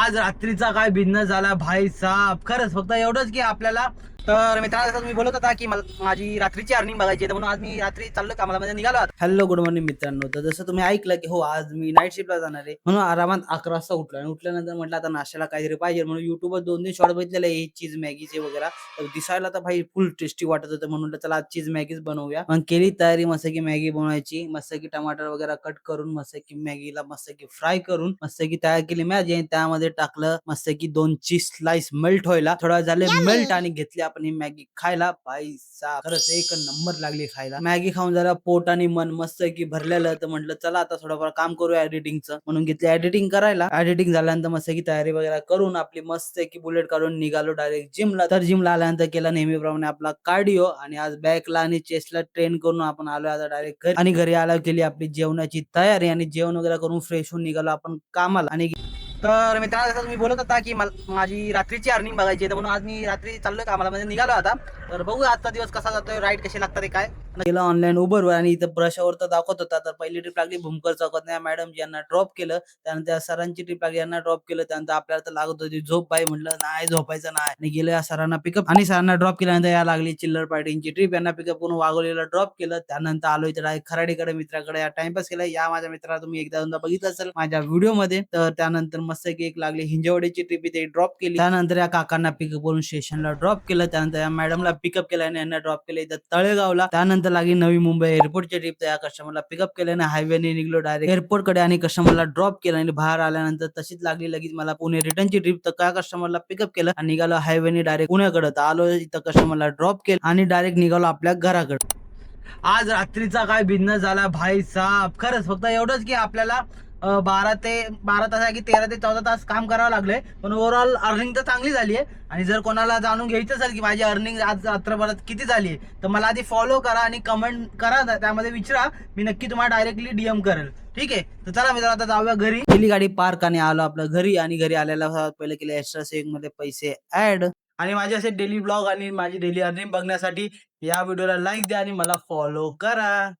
आज रात्रीचा काय बिझनेस झाला भाई साहब. खरंच फक्त एवढंच की आपल्याला तर मित्रांनो जसं मी बोलत होता की माझी रात्रीची अर्निंग बघायची आहे, म्हणून आज मी रात्री चाललो कामाला म्हणजे निघालो. हॅलो गुड मॉर्निंग मित्रांनो. तर जसं तुम्ही ऐकलं की हो आज मी नाईट शिफ्टला जाणार आहे, म्हणून आरामात 11 वाजता उठलो आणि उठल्यानंतर म्हटलं आता नाश्त्याला काहीतरी पाहिजे, म्हणून युट्यूबवर 2-3 शॉर्ट बघितलेले हे चीज मॅगीचे वगैरे. तर दिसायला तर भाई फुल टेस्टी वाटत होतं, म्हणून चला आज चीज मॅगीच बनवूया. मग केली तयारी मस्त की मॅगी बनवायची. मस्त की टमाटर वगैरे कट करून मस्त की मॅगीला मस्त की फ्राय करून मस्त की तयार केली मॅगी. त्यामध्ये टाकलं मस्त की 2 चीज स्लाइस मेल्ट व्हायला थोडा झाले मेल्ट आणि घेतली आपण ही मॅगी खायला. भाई साहब खरंच एक नंबर लागली खायला. मॅगी खाऊन जरा पोट आणि मन मस्त की भरलेलं, तर म्हटलं चला आता थोडंफार काम करूया एडिटिंगचं, म्हणून घेतली एडिटिंग करायला. एडिटिंग झाल्यानंतर मस्त की तयारी वगैरे करून आपली मस्त की बुलेट काढून निघालो डायरेक्ट जिमला. तर जिमला आल्यानंतर केला नेहमीप्रमाणे आपला कार्डिओ आणि आज बॅकला आणि चेस्टला ट्रेन करून आपण आलो आता डायरेक्ट घरी. आणि घरी आल्यावर केली आपली जेवणाची तयारी आणि जेवण वगैरे करून फ्रेश होऊन निघालो आपण कामाला. आणि तर मित्रांनो जसं मी बोलत होता की माझी रात्रीची अर्निंग बघायची आहे, म्हणून आज मी रात्री चाललोय कामाला म्हणजे निघालो आता. तर बघू आजचा दिवस कसा जातोय, राईड कशी लागतात ते काय. गेला ऑनलाईन उबरवर आणि इथं ब्रशवर तर दाखवत होता. तर पहिली ट्रिप लागली भूमकर चौकात, मॅडम यांना ड्रॉप केलं. त्यानंतर सरांची ट्रिप लागली, यांना ड्रॉप केलं. त्यानंतर आपल्याला तर लागत होती झोप, बाई म्हटलं नाही झोपायचं नाही आणि गेलं या सरांना पिकअप. आणि सरांना ड्रॉप केल्यानंतर या लागली चिल्लर पार्टीची ट्रिप, यांना पिकअप करून वाघोलीला ड्रॉप केलं. त्यानंतर आलो इथे डायरेक्ट खराडीकडे मित्राकडे या टाइमपास केला. या माझ्या मित्राला तुम्ही एकदा दोनदा बघितलं असेल माझ्या व्हिडिओ मध्ये. तर त्यानंतर मस्त की एक लागली हिंजवडीची ट्रिप इथे ड्रॉप केली. त्यानंतर या काकांना पिकअप करून स्टेशनला ड्रॉप केलं. त्यानंतर या मॅडमला पिकअप केलं आणि यांना ड्रॉप केलं इथं तळेगावला. त्यानंतर लागली नवी मुंबई एअरपोर्टची ट्रिप. त्या कस्टमरला पिकअप केलं आणि हायवेने निघलो डायरेक्ट एअरपोर्ट कडे आणि कस्टमरला ड्रॉप केलं. आणि बाहेर आल्यानंतर तशीच लागली लगेच मला पुणे रिटर्नची ट्रिप. तर काय कस्टमरला पिकअप केलं आणि निघालो हायवेने डायरेक्ट पुण्याकडे. तर आलो इथं कस्टमरला ड्रॉप केलं आणि डायरेक्ट निघालो आपल्या घराकडे. आज रात्रीचा काय बिझनेस झाला भाई साहब. खरंच फक्त एवढंच की आपल्याला 12 तास की 13 ते 14 तास काम करावं लागलंय, पण ओव्हरऑल अर्निंग तर चांगली झाली आहे. आणि जर कोणाला जाणून घ्यायचं असेल की माझी अर्निंग आज रात्रभरात किती झाली आहे, तर मला आधी फॉलो करा आणि कमेंट करा, त्यामध्ये विचारा, मी नक्की तुम्हाला डायरेक्टली डीएम करेल. ठीक आहे, तर चला मित्रांनो आता जाऊया घरी. गेली गाडी पार्क आणि आलो आपल्या घरी. आणि घरी आल्याला पहिले केले एक्स्ट्रा सेविंग मध्ये पैसे ऍड. आणि माझे असे डेली ब्लॉग आणि माझी डेली अर्निंग बघण्यासाठी या व्हिडिओला लाईक द्या आणि मला फॉलो करा.